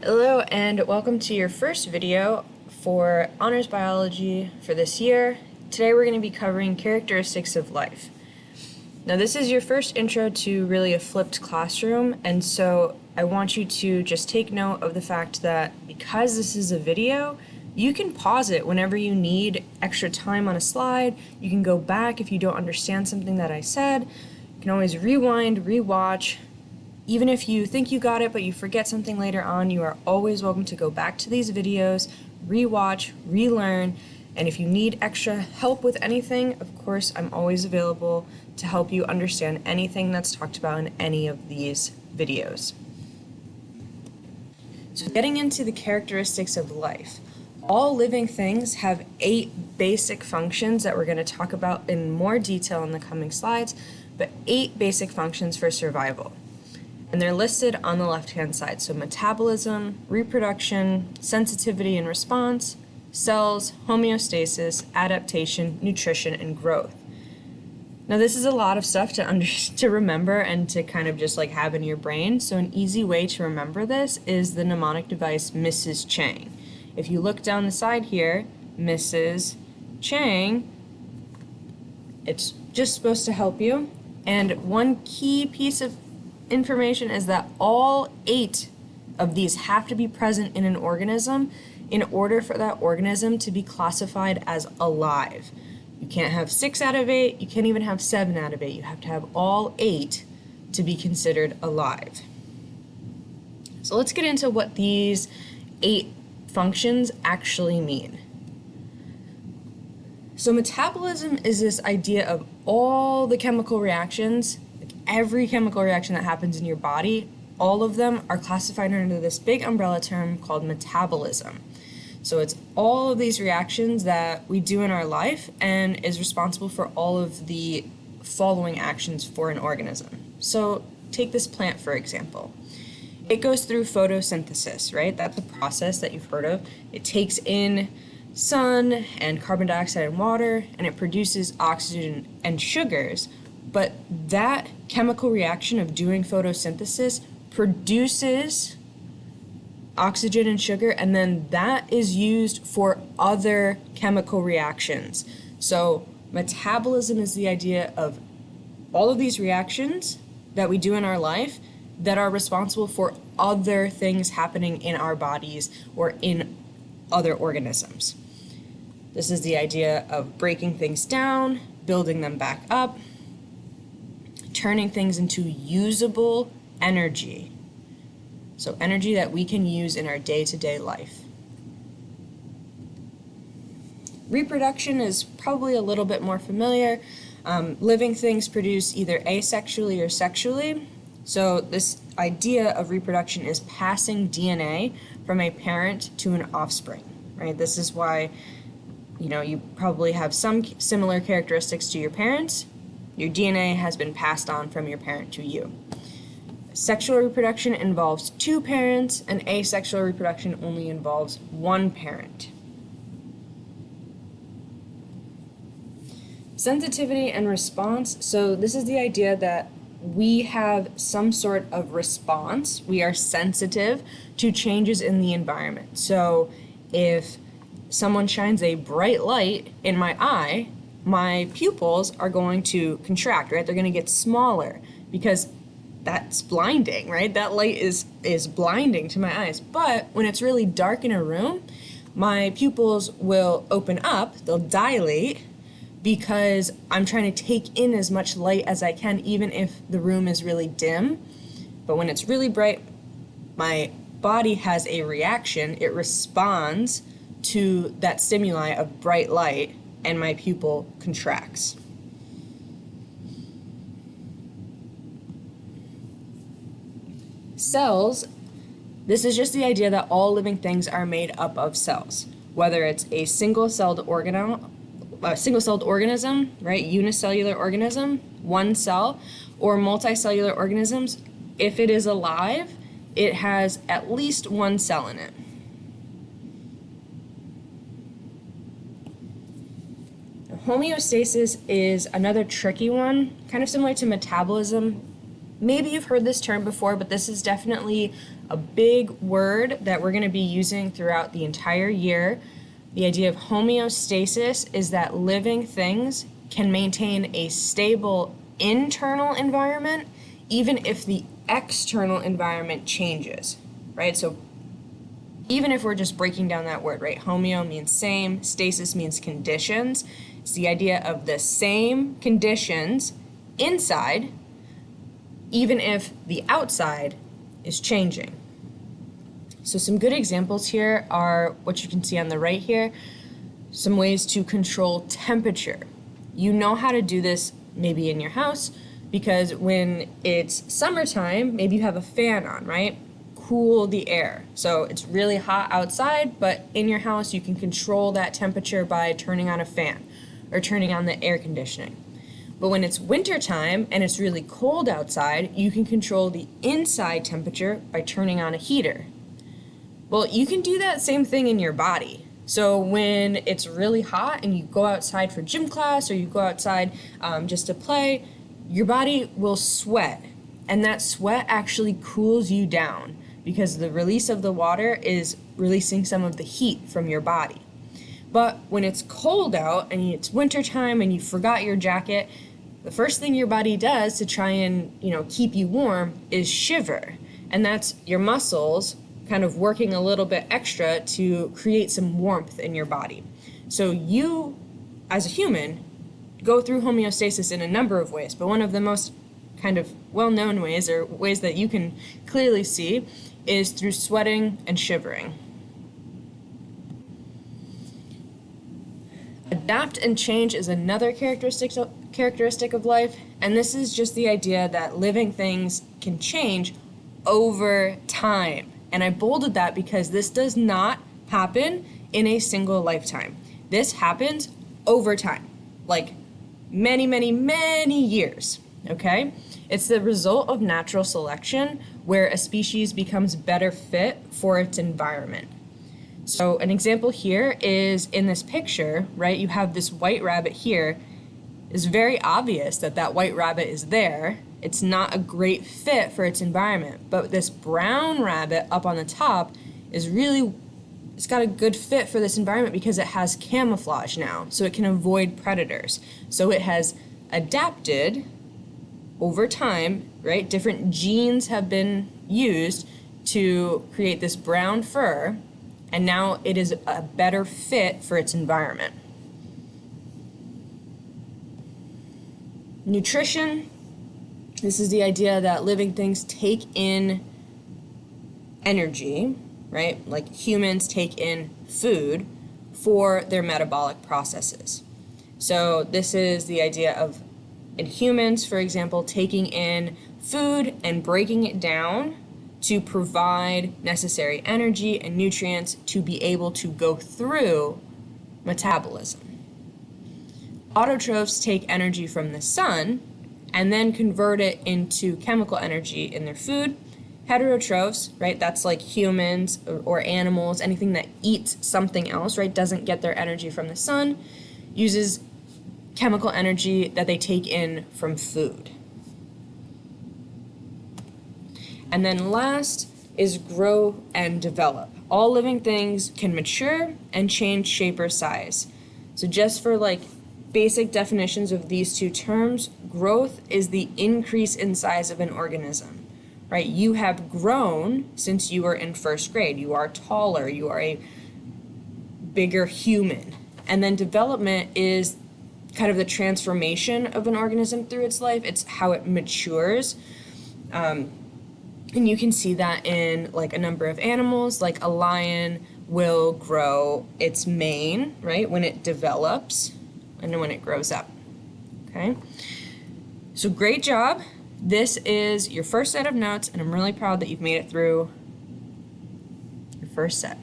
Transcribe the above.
Hello and welcome to your first video for Honors Biology for this year. Today we're going to be covering characteristics of life. Now this is your first intro to really a flipped classroom, and so I want you to just take note of the fact that because this is a video, you can pause it whenever you need extra time on a slide. You can go back if you don't understand something that I said. You can always rewind, rewatch. Even if you think you got it but you forget something later on, you are always welcome to go back to these videos, rewatch, relearn, and if you need extra help with anything, of course, I'm always available to help you understand anything that's talked about in any of these videos. So getting into the characteristics of life. All living things have 8 basic functions that we're going to talk about in more detail in the coming slides, but 8 basic functions for survival. And they're listed on the left-hand side. So metabolism, reproduction, sensitivity and response, cells, homeostasis, adaptation, nutrition, and growth. Now this is a lot of stuff to remember and to kind of just like have in your brain. So an easy way to remember this is the mnemonic device Mrs. Chang. If you look down the side here, Mrs. Chang, it's just supposed to help you. And one key piece of information is that all 8 of these have to be present in an organism in order for that organism to be classified as alive. You can't have 6 out of 8, you can't even have 7 out of 8. You have to have all 8 to be considered alive. So let's get into what these 8 functions actually mean. So metabolism is this idea of all the chemical reactions. Every chemical reaction that happens in your body, all of them are classified under this big umbrella term called metabolism. So it's all of these reactions that we do in our life and is responsible for all of the following actions for an organism. So take this plant, for example. It goes through photosynthesis, right? That's a process that you've heard of. It takes in sun and carbon dioxide and water, and it produces oxygen and sugars. But that chemical reaction of doing photosynthesis produces oxygen and sugar, and then that is used for other chemical reactions. So metabolism is the idea of all of these reactions that we do in our life that are responsible for other things happening in our bodies or in other organisms. This is the idea of breaking things down, building them back up, turning things into usable energy. So energy that we can use in our day-to-day life. Reproduction is probably a little bit more familiar. Living things produce either asexually or sexually. So this idea of reproduction is passing DNA from a parent to an offspring, right? This is why, you probably have some similar characteristics to your parents. Your DNA has been passed on from your parent to you. Sexual reproduction involves 2 parents, and asexual reproduction only involves 1 parent. Sensitivity and response. So this is the idea that we have some sort of response. We are sensitive to changes in the environment. So if someone shines a bright light in my eye, my pupils are going to contract, right? They're going to get smaller because that's blinding, right? That light is blinding to my eyes. But when it's really dark in a room, my pupils will open up, they'll dilate, because I'm trying to take in as much light as I can, even if the room is really dim. But when it's really bright, my body has a reaction. It responds to that stimuli of bright light, and my pupil contracts. Cells, this is just the idea that all living things are made up of cells, whether it's a single-celled organism, right, unicellular organism, one cell, or multicellular organisms. If it is alive, it has at least 1 cell in it. Homeostasis is another tricky one, kind of similar to metabolism. Maybe you've heard this term before, but this is definitely a big word that we're going to be using throughout the entire year. The idea of homeostasis is that living things can maintain a stable internal environment even if the external environment changes, right? So even if we're just breaking down that word, right? Homeo means same, stasis means conditions. It's the idea of the same conditions inside, even if the outside is changing. So some good examples here are what you can see on the right here, some ways to control temperature. You know how to do this maybe in your house because when it's summertime, maybe you have a fan on, right? Cool the air. So it's really hot outside, but in your house you can control that temperature by turning on a fan or turning on the air conditioning. But when it's wintertime and it's really cold outside, you can control the inside temperature by turning on a heater. Well, you can do that same thing in your body. So when it's really hot and you go outside for gym class or you go outside just to play, your body will sweat. And that sweat actually cools you down because the release of the water is releasing some of the heat from your body. But when it's cold out and it's wintertime and you forgot your jacket, the first thing your body does to try and, keep you warm is shiver. And that's your muscles kind of working a little bit extra to create some warmth in your body. So you, as a human, go through homeostasis in a number of ways, but one of the most kind of well-known ways, or ways that you can clearly see, is through sweating and shivering. Adapt and change is another characteristic of life, and this is just the idea that living things can change over time. And I bolded that because this does not happen in a single lifetime. This happens over time, like many, many, many years, okay? It's the result of natural selection where a species becomes better fit for its environment. So an example here is in this picture, right? You have this white rabbit here. It's very obvious that that white rabbit is there. It's not a great fit for its environment, but this brown rabbit up on the top it's got a good fit for this environment because it has camouflage now, so it can avoid predators. So it has adapted over time, right? Different genes have been used to create this brown fur, and now it is a better fit for its environment. Nutrition. This is the idea that living things take in energy, right? Like humans take in food for their metabolic processes. So this is the idea of, in humans, for example, taking in food and breaking it down to provide necessary energy and nutrients to be able to go through metabolism. Autotrophs take energy from the sun and then convert it into chemical energy in their food. Heterotrophs, right, that's like humans or animals, anything that eats something else, right, doesn't get their energy from the sun, uses chemical energy that they take in from food. And then last is grow and develop. All living things can mature and change shape or size. So just for like basic definitions of these two terms, growth is the increase in size of an organism, right? You have grown since you were in first grade. You are taller, you are a bigger human. And then development is kind of the transformation of an organism through its life. It's how it matures. And you can see that in like a number of animals, like a lion will grow its mane, right, when it develops and when it grows up, okay? So great job. This is your first set of notes, and I'm really proud that you've made it through your first set.